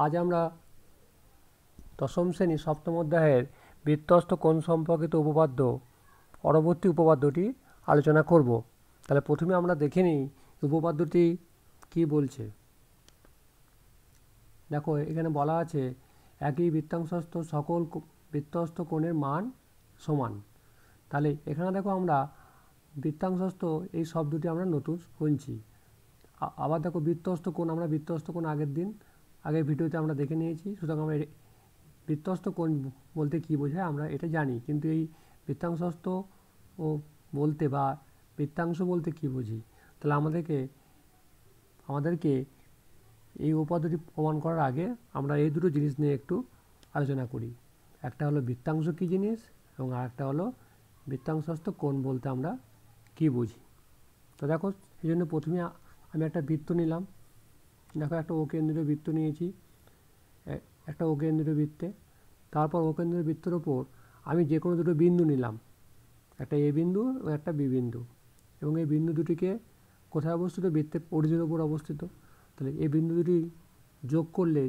আজ আমরা দশম শ্রেণী সপ্তম অধ্যায়ের বৃত্তস্থ কোণ সম্পর্কিত উপপাদ্য পরবর্তী উপপাদ্যটি আলোচনা করব। তাহলে প্রথমে আমরা দেখে নিই উপপাদ্যটি কি বলছে। দেখো এখানে বলা আছে একই বৃত্তাংশস্থ সকল বৃত্তস্থ কোণের মান সমান। তাহলে এখানে দেখো আমরা বৃত্তাংশস্থ এই শব্দটি আমরা নতুন শুনছি। আবার দেখো বৃত্তস্থ কোণ, আমরা বৃত্তস্থ কোণ আগের ভিডিওতে আমরা দেখে নিয়েছি। সুতরাং আমরা বৃত্তস্থ কোণ বলতে কী বোঝায় আমরা এটা জানি, কিন্তু এই বৃত্তাংশস্থ ও বলতে বা বৃত্তাংশ বলতে কী বুঝি, তাহলে আমাদেরকে এই উপপাদ্যটি প্রমাণ করার আগে আমরা এই দুটো জিনিস নিয়ে একটু আলোচনা করি। একটা হলো বৃত্তাংশ কী জিনিস এবং আরেকটা হলো বৃত্তাংশস্থ কোণ বলতে আমরা কী বুঝি। তো দেখো সেই জন্য প্রথমে আমি একটা বৃত্ত নিলাম। দেখো একটা ওকেন্দ্রীয় বৃত্ত নিয়েছি, একটা ওকেন্দ্রীয় বৃত্তে। তারপর ওকেন্দ্রীয় বৃত্তের ওপর আমি যে কোনো দুটো বিন্দু নিলাম, একটা এ বিন্দু এবং একটা বি বিন্দু, এবং এই বিন্দু দুটিকে কোথায় অবস্থিত? বৃত্তের পরিধির ওপর অবস্থিত। তাহলে এই বিন্দু দুটি যোগ করলে,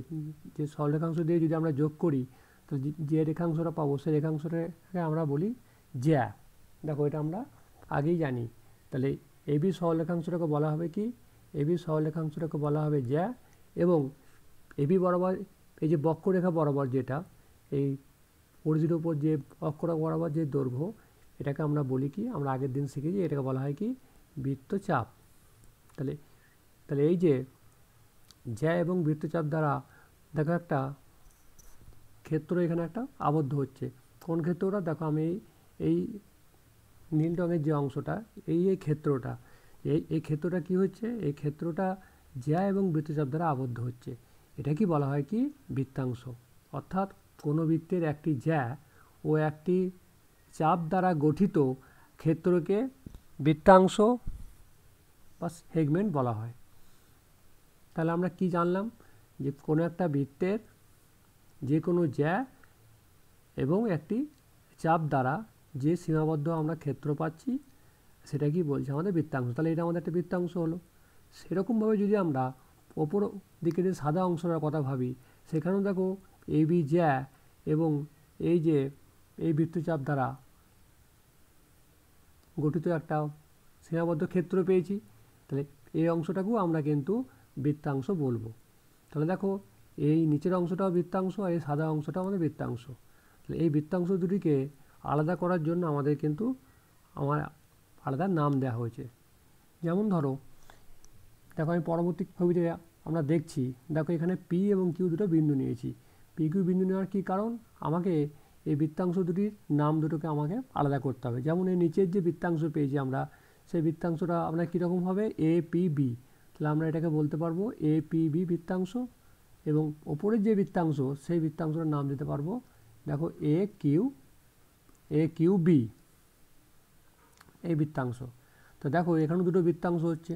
যে সরলরেখাংশ দিয়ে যদি আমরা যোগ করি, তাহলে যে রেখাংশটা পাবো সেই রেখাংশটাকে আমরা বলি জ্যা। দেখো এটা আমরা আগেই জানি। তাহলে এবি সরলরেখাংশটাকে বলা হবে কি? এবি সরলরেখাংশটাকে বলা হবে জ্যা। এবং এবি বরাবর এই যে বক্ররেখা বরাবর, যেটা এই পরিধির ওপর যে বক্ররেখা বরাবর যে দৈর্ঘ্য, এটাকে আমরা বলি কি? আমরা আগের দিন শিখেছি, এটাকে বলা হয় কি? বৃত্তচাপ। তাহলে তাহলে এই যে জ্যা এবং বৃত্তচাপ দ্বারা দেখো একটা ক্ষেত্র এখানে একটা আবদ্ধ হচ্ছে। কোন ক্ষেত্রটা? দেখো আমি এই নীল রঙের যে অংশটা, এই ক্ষেত্রটা, এই ক্ষেত্রটা কি হচ্ছে? এই ক্ষেত্রটা জ্যা এবং বৃত্তচাপ দ্বারা আবদ্ধ হচ্ছে। এটা কি বলা হয় কি? বৃত্তাংশ। অর্থাৎ কোনো বৃত্তের একটি জ্যা ও একটি চাপ দ্বারা গঠিত ক্ষেত্রকে বৃত্তাংশ বা সেগমেন্ট বলা হয়। তাহলে আমরা কি জানলাম? যে কোনো একটা বৃত্তের যে কোনো জ্যা এবং একটি চাপ দ্বারা যে সীমাবদ্ধ আমরা ক্ষেত্র পাচ্ছি, সেটা কি বলছে? আমাদের বৃত্তাংশ। তাহলে এটা আমাদের একটা বৃত্তাংশ হলো। সেরকমভাবে যদি আমরা ওপর দিকে যে সাদা অংশটার কথা ভাবি, সেখানেও দেখো এ বি জ্যা এবং এই যে এই বৃত্তচাপ দ্বারা গঠিত একটা সীমাবদ্ধ ক্ষেত্র পেয়েছি। তাহলে এই অংশটাকেও আমরা কিন্তু বৃত্তাংশ বলবো। তাহলে দেখো এই নিচের অংশটাও বৃত্তাংশ আর এই সাদা অংশটাও আমাদের বৃত্তাংশ। তাহলে এই বৃত্তাংশ দুটিকে আলাদা করার জন্য আমাদের কিন্তু আলাদা নাম দেওয়া হয়েছে। যেমন ধরো, দেখো আমি পরবর্তী ছবিতে আমরা দেখছি, দেখো এখানে পি এবং কিউ দুটো বিন্দু নিয়েছি। পি কিউ বিন্দু নেওয়ার কী কারণ? আমাকে এই বৃত্তাংশ দুটির নাম দুটোকে আমাকে আলাদা করতে হবে। যেমন এই নিচের যে বৃত্তাংশ পেয়েছি আমরা, সেই বৃত্তাংশটা আমরা কীরকম হবে? A P B. তাহলে আমরা এটাকে বলতে পারবো এ পি বি বৃত্তাংশ। এবং ওপরের যে বৃত্তাংশ, সেই বৃত্তাংশটার নাম দিতে পারবো, দেখো এ কিউ বি, এই বৃত্তাংশ। তো দেখো এখানে দুটো বৃত্তাংশ হচ্ছে।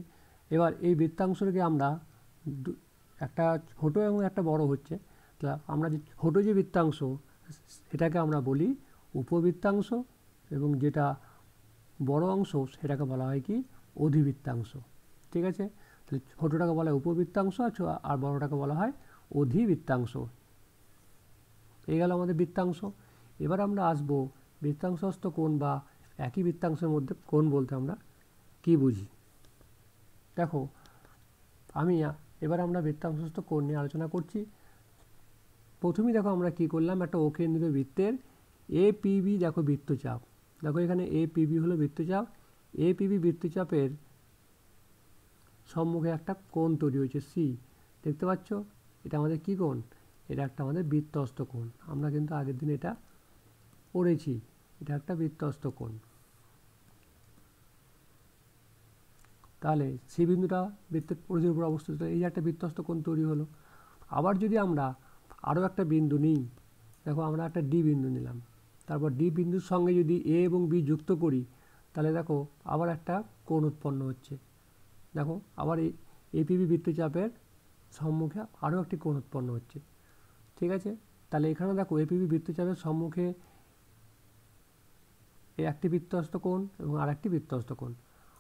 এবার এই বৃত্তাংশটাকে আমরা একটা ছোট এবং একটা বড় হচ্ছে। তা আমরা যে ছোটো যে বৃত্তাংশ, সেটাকে আমরা বলি উপবৃত্তাংশ, এবং যেটা বড় অংশ সেটাকে বলা হয় কি? অধিবৃত্তাংশ। ঠিক আছে? তাহলে ছোটোটাকে বলা হয় উপবৃত্তাংশ আর বড়টাকে বলা হয় অধিবৃত্তাংশ। এই গেল আমাদের বৃত্তাংশ। এবার আমরা আসবো বৃত্তাংশস্থ কোণ বা একই বৃত্তাংশের মধ্যে কোণ বলতে আমরা কি বুঝি। দেখো এবার আমরা বৃত্তাংশস্থ কোণ নিয়ে আলোচনা করছি। প্রথমেই দেখো আমরা কি করলাম, একটা ওকেন্দ্রীয় বৃত্তের এ পিবি দেখো বৃত্তচাপ। দেখো এখানে এ পিবি হলো বৃত্তচাপ। এ পিবি বৃত্তচাপের সম্মুখে একটা কোণ তৈরি হয়েছে সি। দেখতে পাচ্ছ? এটা আমাদের কি কোণ? এটা একটা আমাদের বৃত্তস্থ কোণ। আমরা কিন্তু আগের দিন এটা পড়েছি। এটা একটা বৃত্তস্থ কোণ। তাহলে সি বিন্দুটা বৃত্তের পরিধির উপর অবস্থিত, এই যে একটা বৃত্তস্থ কোণ তৈরি হলো। আবার যদি আমরা আরও একটা বিন্দু নিই, দেখো আমরা একটা ডি বিন্দু নিলাম, তারপর ডি বিন্দুর সঙ্গে যদি এ এবং বি যুক্ত করি, তাহলে দেখো আবার একটা কোণ উৎপন্ন হচ্ছে। দেখো আবার এই এপিবি বৃত্তচাপের সম্মুখে আরও একটি কোণ উৎপন্ন হচ্ছে। ঠিক আছে? তাহলে এখানে দেখো এপিবি বৃত্তচাপের সম্মুখে একটি বৃত্তস্থ কোণ এবং আর একটি বৃত্তস্থ কোণ।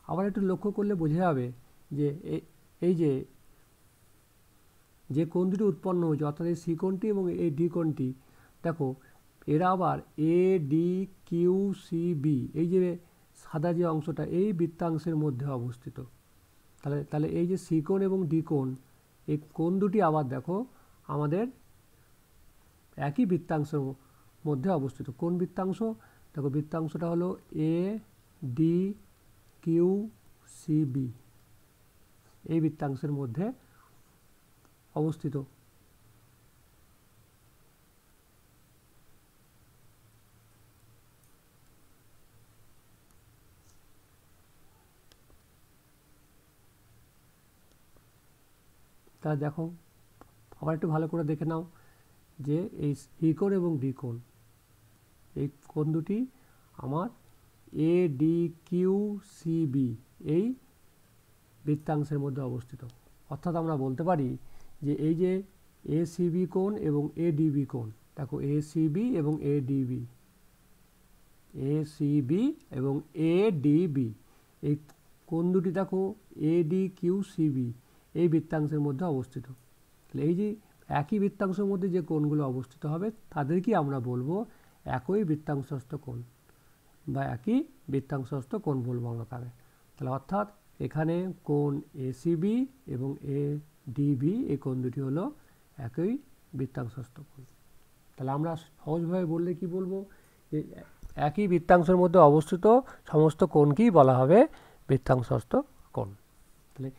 আবার একটু লক্ষ্য করলে বোঝা যাবে যে এই যে যে কোণ দুটি উৎপন্ন হয়েছে অর্থাৎ এই সি কোণটি এবং এই ডি কোণটি, দেখো এরা আবার A D Q C B, এই যে সাদা যে অংশটা এই বৃত্তাংশের মধ্যে অবস্থিত। তাহলে এই যে সি কোণ এবং ডি কোণ, এই কোণ দুটি আবার দেখো আমাদের একই বৃত্তাংশের মধ্যে অবস্থিত। কোন বৃত্তাংশ? দেখো বৃত্তাংশটা হলো A D Q C B, এই বৃত্তাংশের মধ্যে অবস্থিত। তা দেখো আবার একটু ভালো করে দেখে নাও যে এই সি কোণ এবং ডি কোণ, এই কোণ দুটি আমার A D Q C B এই বৃত্তাংশের মধ্যে অবস্থিত। অর্থাৎ আমরা বলতে পারি যে এই যে এ সি বি কোণ এবং এ ডিবি কোণ, দেখো এ সি বি এবং A DB, A C B এবং এ ডিবি, এই কোণ দুটি দেখো A D Q C B এই বৃত্তাংশের মধ্যে অবস্থিত। তাহলে এই যে একই বৃত্তাংশের মধ্যে যে কোণগুলো অবস্থিত হবে তাদেরকে আমরা বলবো একই বৃত্তাংশস্থ কোণ বা একই বৃত্তাংশস্থ কোণ বলবো আমরা তাকে। তাহলে অর্থাৎ এখানে কোণ এসিবি এবং এ ডিবি এই কোণ দুটি হলো একই বৃত্তাংশস্থ কোণ। তাহলে আমরা সহজভাবে বললে কি বলবো, যে একই বৃত্তাংশের মধ্যে অবস্থিত সমস্ত কোণকেই বলা হবে বৃত্তাংশস্থ কোণ। তাহলে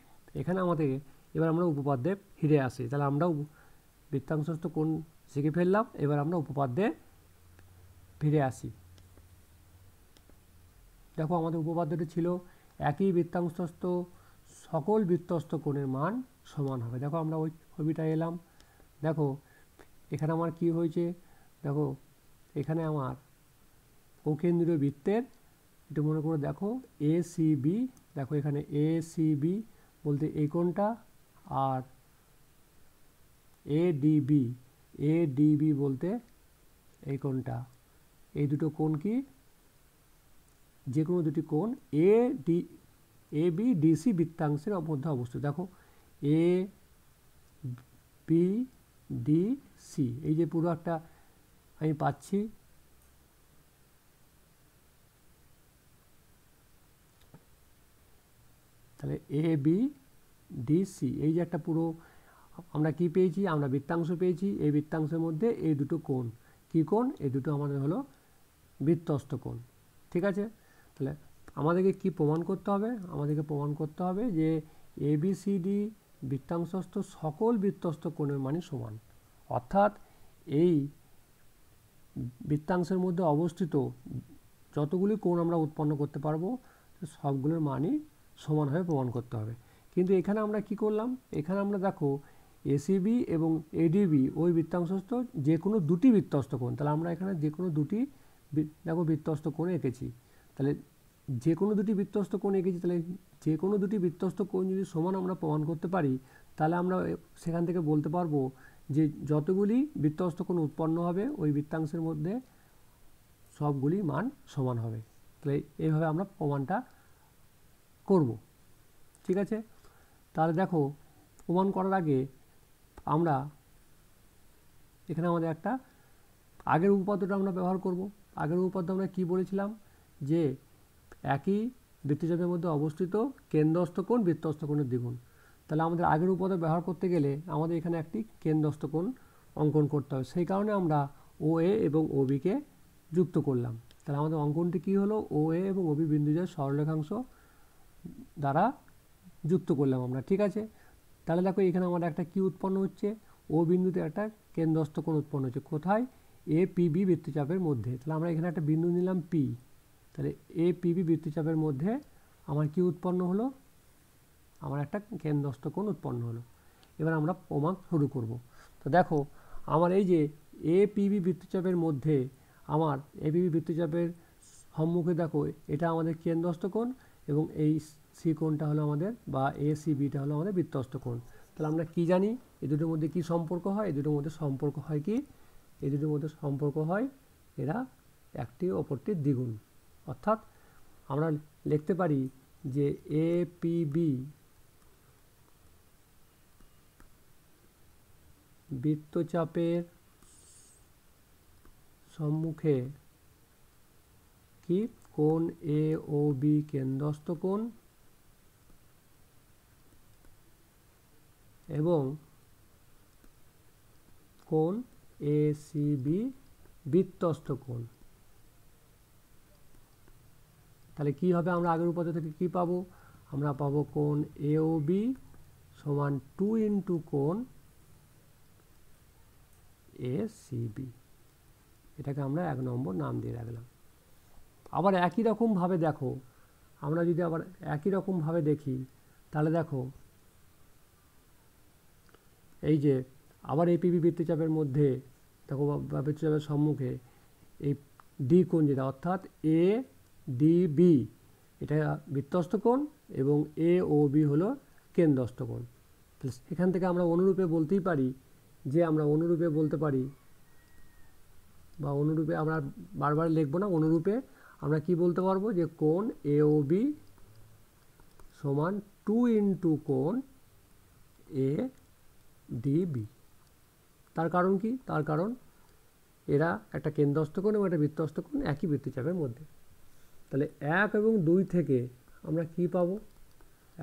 এখানে আমাদের এবার আমরা উপপাদ্যে ফিরে আসি। তাহলে আমরাও বৃত্তাংশস্থ কোণ শিখে ফেললাম, এবার আমরা উপপাদ্যে ফিরে আসি। দেখো আমাদের উপপাদ্যটি ছিল একই বৃত্তাংশস্থ সকল বৃত্তস্থ কোণের মান সমান হবে। দেখো আমরা ওই ছবিটা এলাম, দেখো এখানে আমার কি হয়েছে, দেখো এখানে আমার অকেন্দ্রীয় বৃত্তের একটু মনে করে দেখো এ সি বি, দেখো এখানে এ সি বি বলতে এই কোণটা, আর এ ডিবি, এ ডিবি বলতে এই কোণটা, এই দুটো কোণ কি যে কোনো দুটি কোণ A D A B DC বৃত্তাংশের মধ্যে অবস্থিত। দেখো এ বি ডি সি, এই যে পুরো একটা আমি পাচ্ছি, তাহলে এ বি ডি সি এই যে একটা পুরো আমরা কি পেয়েছি, আমরা বৃত্তাংশ পেয়েছি। এই বৃত্তাংশের মধ্যে এই দুটো কোণ, কি কোণ? এই দুটো আমাদের হলো বৃত্তস্থ কোণ। ঠিক আছে, তাহলে আমাদেরকে কি প্রমাণ করতে হবে? আমাদেরকে প্রমাণ করতে হবে যে এ বি সি ডি বৃত্তাংশস্থ সকল বৃত্তস্থ কোণের মানই সমান। অর্থাৎ এই বৃত্তাংশের মধ্যে অবস্থিত যতগুলি কোণ আমরা উৎপন্ন করতে পারবো সবগুলোর মানই সমানভাবে প্রমাণ করতে হবে। কিন্তু এখানে আমরা কি করলাম, এখানে আমরা দেখো এসিবি এবং এডিবি ওই বৃত্তাংশস্থ যে কোনো দুটি বৃত্তস্থ কোণ, তাহলে আমরা এখানে যে কোনো দুটি দেখো বৃত্তস্থ কোণ এঁকেছি। তাহলে যে কোনো দুটি বৃত্তস্থ কোণ এঁকেছি, তাহলে যে কোনো দুটি বৃত্তস্থ কোণ যদি সমান আমরা প্রমাণ করতে পারি, তাহলে আমরা সেখান থেকে বলতে পারবো যে যতগুলি বৃত্তস্থ কোণ উৎপন্ন হবে ওই বৃত্তাংশের মধ্যে সবগুলি মান সমান হবে। তাহলে এইভাবে আমরা প্রমাণটা করব। ঠিক আছে, তাহলে দেখো প্রমাণ করার আগে আমরা এখানে আমাদের একটা আগের উপপাদ্যটা আমরা ব্যবহার করব। আগের উপপাদ্য আমরা কি বলেছিলাম, যে একই বৃত্তচাপের মধ্যে অবস্থিত কেন্দ্রস্থ কোণ বৃত্তস্থ কোণের দ্বিগুণ। তাহলে আমাদের আগের উপপাদ্য ব্যবহার করতে গেলে আমাদের এখানে একটি কেন্দ্রস্থ কোণ অঙ্কন করতে হবে। সেই কারণে আমরা ও এ এবং ও বিকে যুক্ত করলাম। তাহলে আমাদের অঙ্কনটি কী হলো, ও এ এবং ও বি বিন্দুজয় সরলরেখাংশ দ্বারা যুক্ত করলাম আমরা। ঠিক আছে, তাহলে দেখো এখানে আমার একটা কি উৎপন্ন হচ্ছে, ও বিন্দুতে একটা কেন্দ্রস্থ কোণ উৎপন্ন হচ্ছে। কোথায়? এ পি বি বৃত্তচাপের মধ্যে। তাহলে আমরা এখানে একটা বিন্দু নিলাম পি, তাহলে এ পি বি বৃত্তচাপের মধ্যে আমার কি উৎপন্ন হলো, আমার একটা কেন্দ্রস্থ কোণ উৎপন্ন হলো। এবার আমরা প্রমাণ শুরু করব। তো দেখো আমার এই যে এ পি বি বৃত্তচাপের মধ্যে আমার এ পি বি বৃত্তচাপের সম্মুখে দেখো এটা আমাদের কেন্দ্রস্থ কোণ এবং এই সি কোণটা হলো আমাদের, বা এ সি বিটা হলো আমাদের বৃত্তস্থ কোণ। তাহলে আমরা কি জানি এই দুটোর মধ্যে কি সম্পর্ক হয়? এই দুটোর মধ্যে সম্পর্ক হয় কি, এই দুটোর মধ্যে সম্পর্ক হয় এরা একটি অপরটির দ্বিগুণ। অর্থাৎ আমরা লিখতে পারি যে এ পি বি বৃত্তচাপের সম্মুখে কি কোণ এ ও বি কেন্দ্রস্থ কোণ এবং কোণ এ সি বি বৃত্তস্থ কোণ। তাহলে কি হবে, আমরা আগের উপাত্ত থেকে কি পাবো, আমরা পাবো কোণ এ ও বি সমান 2 ইন্টু কোণ এ সি বি। এটাকে আমরা 1 নম্বর নাম দিয়ে রাখলাম। আবার একই রকমভাবে দেখো, আমরা যদি আবার একই রকমভাবে দেখি তাহলে দেখো এই যে আবার এপিবি বৃত্তচাপের মধ্যে দেখো বৃত্তচাপের সম্মুখে এই ডি কোণ যেটা অর্থাৎ এ ডি বি এটা বৃত্তস্থ কোণ এবং এ ও বি হলো কেন্দ্রস্থ কোণ। এখান থেকে আমরা অনুরূপে বলতেই পারি যে আমরা অনুরূপে বলতে পারি বা অনুরূপে আমরা বারবার লিখবো না, অনুরূপে আমরা কি বলতে পারবো যে কোণ এ ও বি সমান 2 ইন্টু কোণ এ ডি বি। তার কারণ কি, তার কারণ এরা একটা কেন্দ্রস্থ কোণ এবং একটা বৃত্তস্থ কোণ একই বৃত্তচাপের মধ্যে। তাহলে 1 এবং 2 থেকে আমরা কি পাবো,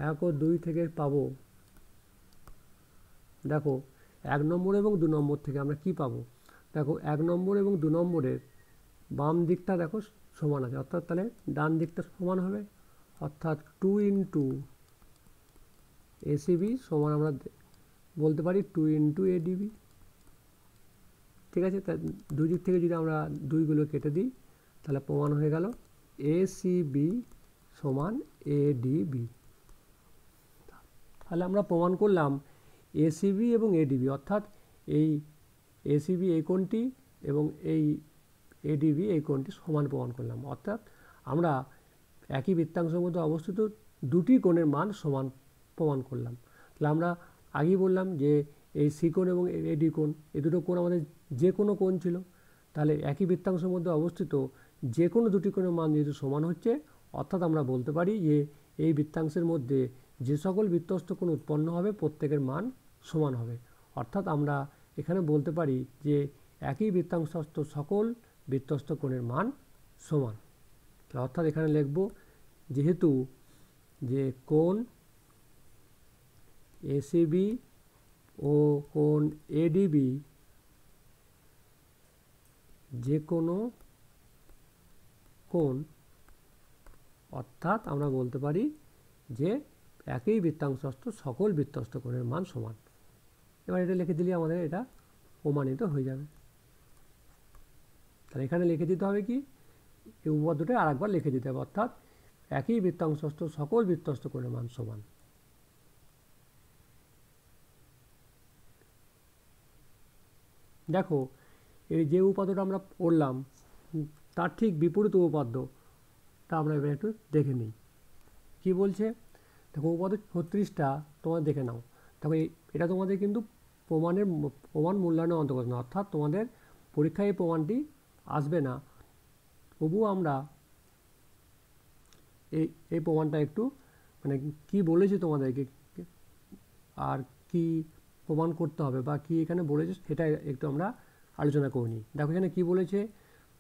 1 ও 2 থেকে পাবো দেখো 1 নম্বর এবং 2 নম্বর থেকে আমরা কি পাবো, দেখো 1 নম্বর এবং 2 নম্বরের বাম দিকটা দেখো সমান আছে, অর্থাৎ তাহলে ডান দিকটা সমান হবে, অর্থাৎ 2 ইন্টু এসিবি সমান আমরা বলতে পারি 2 ইন্টু এডিবি। ঠিক আছে, তাই দুই দিক থেকে যদি আমরা দুইগুলো কেটে দিই তাহলে প্রমাণ হয়ে গেল এসিবি সমান এডিবি। তাহলে আমরা প্রমাণ করলাম এসিবি এবং এডিবি, অর্থাৎ এই এসিবি এই কোণটি এবং এই এডিবি এই কোণটি সমান প্রমাণ করলাম, অর্থাৎ আমরা একই বৃত্তাংশের মধ্যে অবস্থিত দুটি কোণের মান সমান প্রমাণ করলাম। তাহলে আমরা আগেই বললাম যে এই সি কোণ এবং এডি কোণ এই দুটো কোণ আমাদের যে কোনো কোণ ছিল, তাহলে একই বৃত্তাংশের মধ্যে অবস্থিত যে কোনো দুটি কোণের মান যেহেতু সমান হচ্ছে, অর্থাৎ আমরা বলতে পারি যে এই বৃত্তাংশের মধ্যে যে সকল বৃত্তস্থ কোণ উৎপন্ন হবে প্রত্যেকের মান সমান হবে। অর্থাৎ আমরা এখানে বলতে পারি যে একই বৃত্তাংশস্থ সকল বৃত্তস্থ কোণের মান সমান। অর্থাৎ এখানে লিখব যেহেতু যে কোণ এসিবি ও কোণ এডিবি যে কোনো কোণ, অর্থাৎ আমরা বলতে পারি যে একই বৃত্তাংশস্থ সকল বৃত্তস্থ কোণের মান সমান। এবার এটা লিখে দিলে আমাদের এটা প্রমাণিত হয়ে যাবে। তাহলে এখানে লিখে দিতে হবে কি, এই উপপাদ্যটা আরেকবার লিখে দিতে হবে, অর্থাৎ একই বৃত্তাংশস্থ সকল বৃত্তস্থ কোণের মান সমান। দেখো এই যে উপপাদ্যটা আমরা পড়লাম তার ঠিক বিপরীত উপপাদ্যটা আমরা এবার একটু দেখে নিই কি বলছে। দেখো উপপাদ্য 36টা তোমরা দেখে নাও। দেখো এটা তোমাদের কিন্তু প্রমাণ মূল্যায়নের অন্তর্গত না, অর্থাৎ তোমাদের পরীক্ষায় এই প্রমাণটি আসবে না, তবুও আমরা এই প্রমাণটা একটু মানে কি বলেছে তোমাদেরকে আর কি প্রমাণ করতে হবে বা কি এখানে বলেছে সেটা একটু আমরা আলোচনা করে নিই। দেখো এখানে কি বলেছে,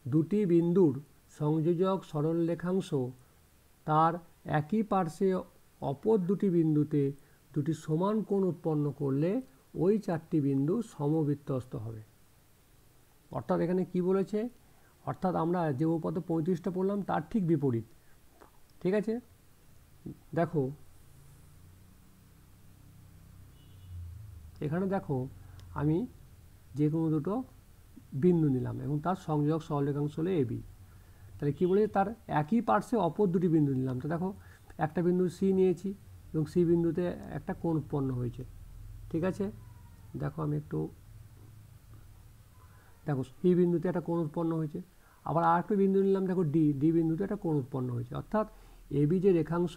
দুটি বিন্দুর সংযোজক সরল রেখাংশ তার একই পার্শ্বে অপর দুটি বিন্দুতে দুটি সমান কোণ উৎপন্ন করলে ওই চারটি বিন্দু সমবৃত্তস্থ হবে। অর্থাৎ এখানে কি বলেছে, অর্থাৎ আমরা যে উপপাদ্য 35টা পড়লাম তার ঠিক বিপরীত। ঠিক আছে, দেখো এখানে দেখো আমি যে কোনো দুটো বিন্দু নিলাম এবং তার সংযোজক সরলরেখাংশ হলো এবি। তাহলে কী বলেছে, তার একই পার্শ্বে অপর দুটি বিন্দু নিলাম। তো দেখো একটা বিন্দু সি নিয়েছি এবং সি বিন্দুতে একটা কোণ উৎপন্ন হয়েছে। ঠিক আছে, দেখো আমি একটু দেখো সি বিন্দুতে একটা কোণ উৎপন্ন হয়েছে, আবার আর একটা বিন্দু নিলাম, দেখো ডি বিন্দুতে একটা কোণ উৎপন্ন হয়েছে। অর্থাৎ এবি যে রেখাংশ,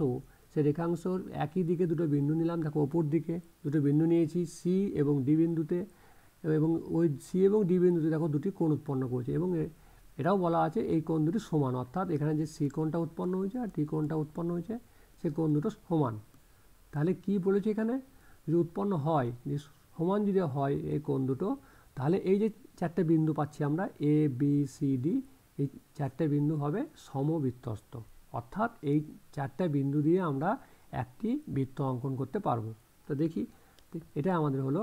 সেই রেখাংশর একই দিকে দুটো বিন্দু নিলাম, দেখো ওপর দিকে দুটো বিন্দু নিয়েছি সি এবং ডি বিন্দুতে, এবং ওই সি এবং ডি বিন্দুতে দেখো দুটি কোণ উৎপন্ন করেছে এবং এটাও বলা আছে এই কোণ দুটি সমান। অর্থাৎ এখানে যে সি কোণটা উৎপন্ন হয়েছে আর ডি কোণটা উৎপন্ন হয়েছে সেই কোণ দুটো সমান। তাহলে কি বলেছে এখানে, যদি উৎপন্ন হয় যে সমান যদি হয় এই কোণ দুটো, তাহলে এই যে চারটে বিন্দু পাচ্ছি আমরা এ বি সি ডি, এই চারটে বিন্দু হবে সমবৃত্তস্থ। অর্থাৎ এই চারটে বিন্দু দিয়ে আমরা একটি বৃত্ত অঙ্কন করতে পারবো। তো দেখি, এটা আমাদের হলো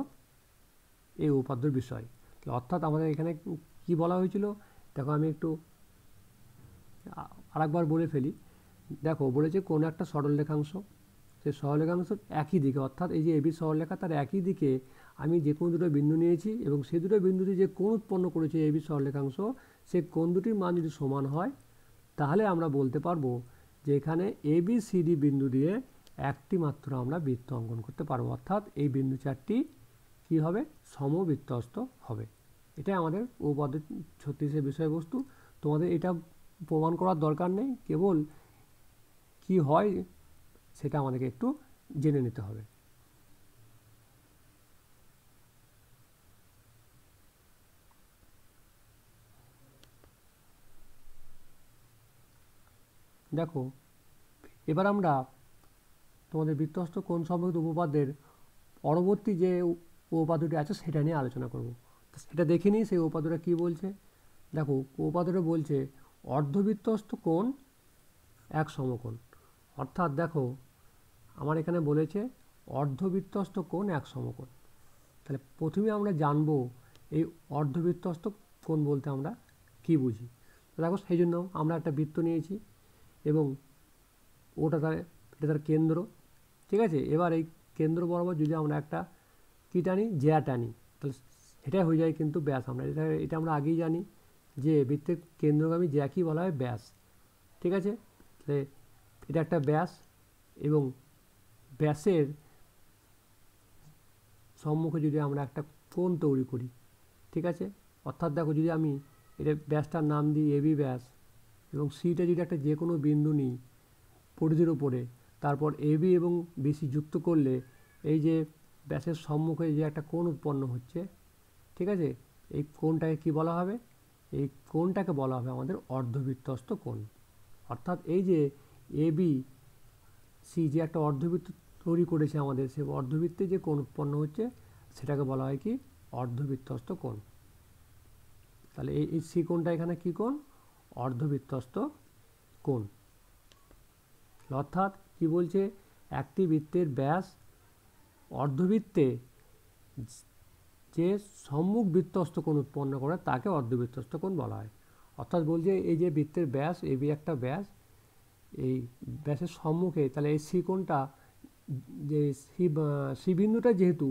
এই উপপাদ্যের বিষয়। অর্থাৎ আমাদের এখানে কি বলা হয়েছিল, দেখো আমি একটু আরেকবার বলে ফেলি। দেখো বলেছে কোন একটা সরলরেখাংশ, সেই সরলরেখাংশ একই দিকে, অর্থাৎ এই যে এবি সরলরেখা তার একই দিকে আমি যে কোনো দুটো বিন্দু নিয়েছি এবং সেই দুটো বিন্দুতে যে কোণ উৎপন্ন করেছে এবি সরলরেখাংশ, সেই কোণ দুটির মান যদি সমান হয়, তাহলে আমরা বলতে পারবো যে এখানে ABCD বিন্দু দিয়ে একটি মাত্র আমরা বৃত্ত অঙ্কন করতে পারবো। অর্থাৎ এই বিন্দু চারটি কি হবে, সমবৃত্তস্থ হবে। এটাই আমাদের উপপাদ্য 36-এর বিষয়বস্তু। তোমাদের এটা প্রমাণ করার দরকার নেই, কেবল কি হয় সেটা আমাদেরকে একটু জেনে নিতে হবে। দেখো এবার আমরা তোমাদের বৃত্তস্থ কোণ সম্পর্কিত উপপাদ্যের পরবর্তী যে উপপাদ্যটি আছে সেটা নিয়ে আলোচনা করব। সেটা দেখে নিই সেই উপপাদ্যটা কী বলছে। দেখো উপপাদ্যটা বলছে অর্ধবৃত্তস্থ কোণ এক সমকোণ। অর্থাৎ দেখো আমার এখানে বলেছে অর্ধবৃত্তস্থ কোণ এক সমকোণ। তাহলে প্রথমে আমরা জানবো এই অর্ধবৃত্তস্থ কোণ বলতে আমরা কি বুঝি। তো দেখো সেই জন্য আমরা একটা বৃত্ত নিয়েছি এবং এটা তার কেন্দ্র, ঠিক আছে। এবার এই কেন্দ্র বরাবর যদি আমরা একটা কী টানি, জ্যা টানি, তাহলে সেটাই হয়ে যায় কিন্তু ব্যাস। আমরা এটা আমরা আগেই জানি যে বৃত্তের কেন্দ্রগামী জ্যাকেই বলা হয় ব্যাস, ঠিক আছে। তাহলে এটা একটা ব্যাস এবং ব্যাসের সম্মুখে যদি আমরা একটা কোণ তৈরি করি, ঠিক আছে। অর্থাৎ দেখো যদি আমি এটা ব্যাসটার নাম দিই এবি ব্যাস এবং সিটা যদি একটা যে কোনো বিন্দু নিই পরিধির উপরে, তারপর এবি এবং বিসি যুক্ত করলে এই যে ব্যাসের সম্মুখে যে একটা কোণ উৎপন্ন হচ্ছে, ঠিক আছে, এই কোণটাকে কি বলা হবে, এই কোণটাকে বলা হবে আমাদের অর্ধবৃত্তস্থ কোণ। অর্থাৎ এই যে এবি সি যে একটা অর্ধবৃত্ত তৈরি করেছে আমাদের, সেই অর্ধবৃত্তে যে কোণ উৎপন্ন হচ্ছে সেটাকে বলা হয় কি, অর্ধবৃত্তস্থ কোণ। তাহলে এই সি কোণটা এখানে কি কোণ, অর্ধবৃত্তস্থ কোণ। অর্থাৎ কি বলছে, একটি বৃত্তের ব্যাস অর্ধবৃত্তে যে সম্মুখ বৃত্তস্থ কোণ উৎপন্ন করে তাকে অর্ধবৃত্তস্থ কোণ বলা হয়। অর্থাৎ বলছে এই যে বৃত্তের ব্যাস এবি একটা ব্যাস, এই ব্যাসের সম্মুখে, তাহলে এই সি কোণটা যে সি বিন্দুটা যেহেতু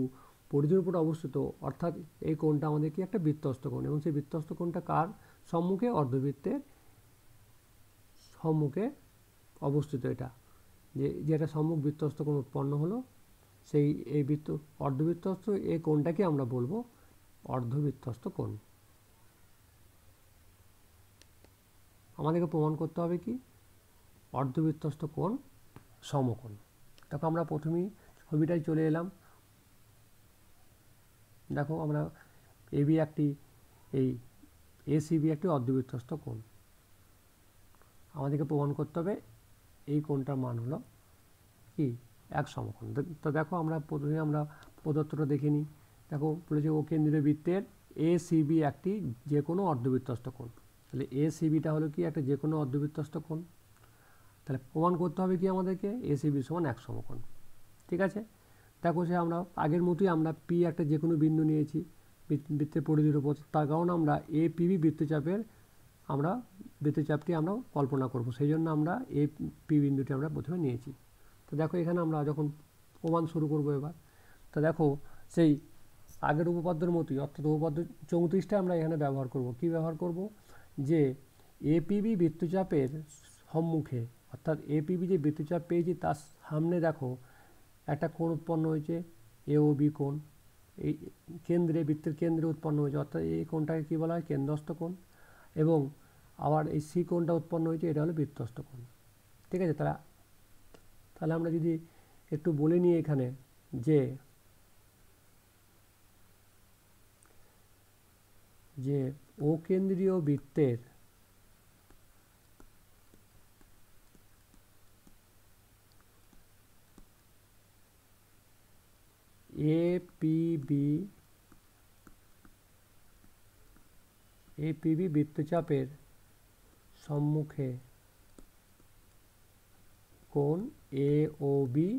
পরিধির উপর অবস্থিত, অর্থাৎ এই কোণটা আমাদের কি একটা বৃত্তস্থ কোণ এবং সেই বৃত্তস্থ কোণটা কার সম্মুখে, অর্ধবৃত্তের সম্মুখে অবস্থিত। এটা যেটা সম্মুখ বৃত্তস্থ কোণ উৎপন্ন হলো, সেই এই অর্ধবৃত্তস্থ এই কোণটাকে আমরা বলবো অর্ধবৃত্তস্থ কোণ। আমাদেরকে প্রমাণ করতে হবে কি, অর্ধবৃত্তস্থ কোণ সমকোণ। দেখো আমরা প্রথমেই ছবিটায় চলে এলাম। দেখো আমরা এবি একটি, এই এসিবি একটি অর্ধবৃত্তস্থ কোণ। আমাদেরকে প্রমাণ করতে হবে এই কোণটার মান হলো কি, এক সমকোণ। তো দেখো আমরা প্রথমে আমরা প্রদত্তটা দেখে নিই। দেখো বলেছে ও কেন্দ্রীয় বৃত্তের এসিবি একটি যে কোনো অর্ধবৃত্তস্থ কোণ। তাহলে এসিবিটা হলো কি, একটা যে কোনো অর্ধবৃত্তস্থ কোণ। তাহলে প্রমাণ করতে হবে কি আমাদেরকে, এসিবি সমান এক সমকোণ, ঠিক আছে। দেখো সে আমরা আগের মতোই আমরা পি একটা যে কোনো বিন্দু নিয়েছি বৃত্তের পরিধির উপর, তার কারণ আমরা এ পিবি বৃত্তচাপের আমরা বৃত্তচাপটি আমরা কল্পনা করব, সেই জন্য আমরা এ পি বিন্দুটি আমরা প্রথমে নিয়েছি। তো দেখো এখানে আমরা যখন প্রমাণ শুরু করব এবার, তো দেখো সেই আগের উপপাদ্যের মতোই, অর্থাৎ উপপাদ্য 34টা আমরা এখানে ব্যবহার করব। কি ব্যবহার করব, যে এপিবি বৃত্তচাপের সম্মুখে, অর্থাৎ এপিবি যে বৃত্তচাপ পেয়েছি তার সামনে দেখো একটা কোণ উৎপন্ন হয়েছে এ ও বি কোণ, এই কেন্দ্রে বৃত্তের কেন্দ্রে উৎপন্ন হয়েছে, অর্থাৎ এই কোণটাকে কী বলা হয়, কেন্দ্রস্থ কোণ। এবং আবার এই সি কোণটা উৎপন্ন হয়েছে, এটা হলো বৃত্তস্থ কোণ, ঠিক আছে। তাহলে আমরা যদি একটু বলে নিই এখানে যে ও কেন্দ্রীয় বৃত্তের এপিবি বৃত্তচাপের সম্মুখে কোণ এওবি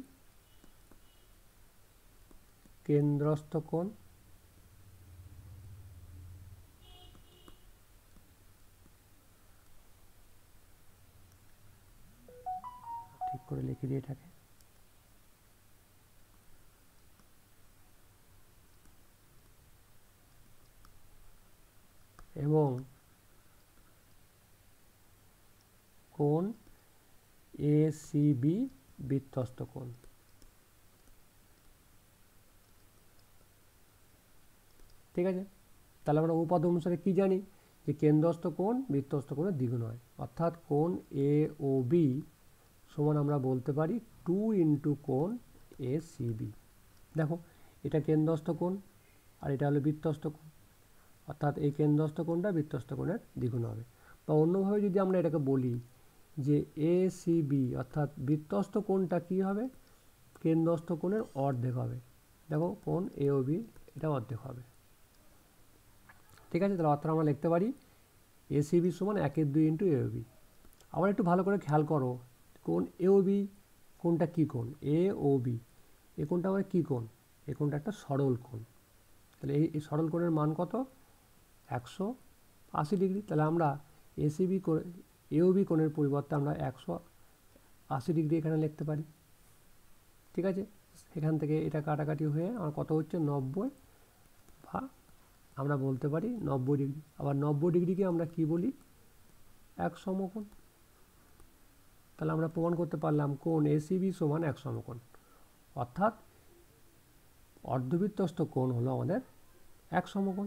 কেন্দ্রস্থ কোণ, ঠিক করে লিখে দিই এটাকে, এবং কোণ এসিবি বৃত্তস্থ কোণ। ঠিক আছে, তাহলে আমরা উপাদ অনুসারে কি জানি যে কেন্দ্রস্থ কোণ বৃত্তস্থ কোণের দ্বিগুণ হয়, অর্থাৎ কোণ এ ও বি সমান আমরা বলতে পারি 2 ইন্টু কোণ এসিবি। দেখো এটা কেন্দ্রস্থ কোণ আর এটা হলো বৃত্তস্থ কোণ, অর্থাৎ এই কেন্দ্রস্থ কোণটা বৃত্তস্থ কোণের দ্বিগুণ হবে। বা অন্যভাবে যদি আমরা এটাকে বলি যে এসিবি অর্থাৎ বৃত্তস্থ কোণটা কি হবে, কেন্দ্রস্থ কোণের অর্ধেক হবে। দেখো কোণ এ ও বি এটা অর্ধেক হবে। ঠিক আছে, তাহলে অর্থাৎ আমরা লিখতে পারি এসিবি সমান 1/2 ইন্টু এওবি। আবার একটু ভালো করে খেয়াল করো, কোণ এওবি কোণটা কী কোণ, এ ও বি এই কোণটা আমাদের কী কোণ, এই কোণটা একটা সরল কোণ। তাহলে এই সরল কোণের মান কত, 180 ডিগ্রি। তাহলে আমরা এসিবি এওবি কোণের পরিবর্তে আমরা 180 ডিগ্রি এখানে লিখতে পারি। ঠিক আছে, এখান থেকে এটা কাটাকাটি হয়ে আমার কত হচ্ছে 90, বা আমরা বলতে পারি 90 ডিগ্রি। আবার 90 ডিগ্রিকে আমরা কি বলি, এক সমকোণ। তাহলে আমরা প্রমাণ করতে পারলাম কোণ এসিবি সমান এক সমকোণ, অর্থাৎ অর্ধবৃত্তস্থ কোণ হলো আমাদের এক সমকোণ।